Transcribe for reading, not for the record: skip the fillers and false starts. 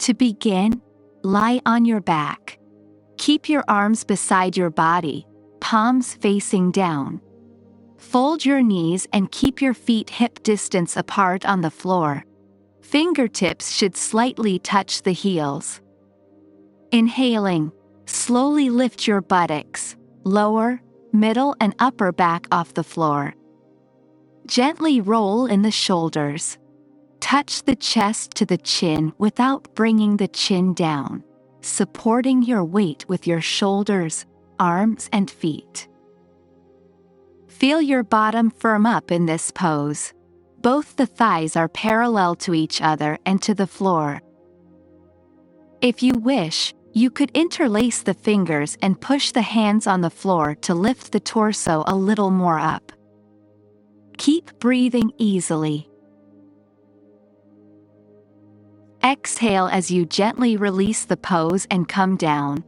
To begin, lie on your back. Keep your arms beside your body, palms facing down. Fold your knees and keep your feet hip distance apart on the floor. Fingertips should slightly touch the heels. Inhaling, slowly lift your buttocks, lower, middle and upper back off the floor. Gently roll in the shoulders. Touch the chest to the chin without bringing the chin down, supporting your weight with your shoulders, arms and feet. Feel your bottom firm up in this pose. Both the thighs are parallel to each other and to the floor. If you wish, you could interlace the fingers and push the hands on the floor to lift the torso a little more up. Keep breathing easily. Exhale as you gently release the pose and come down.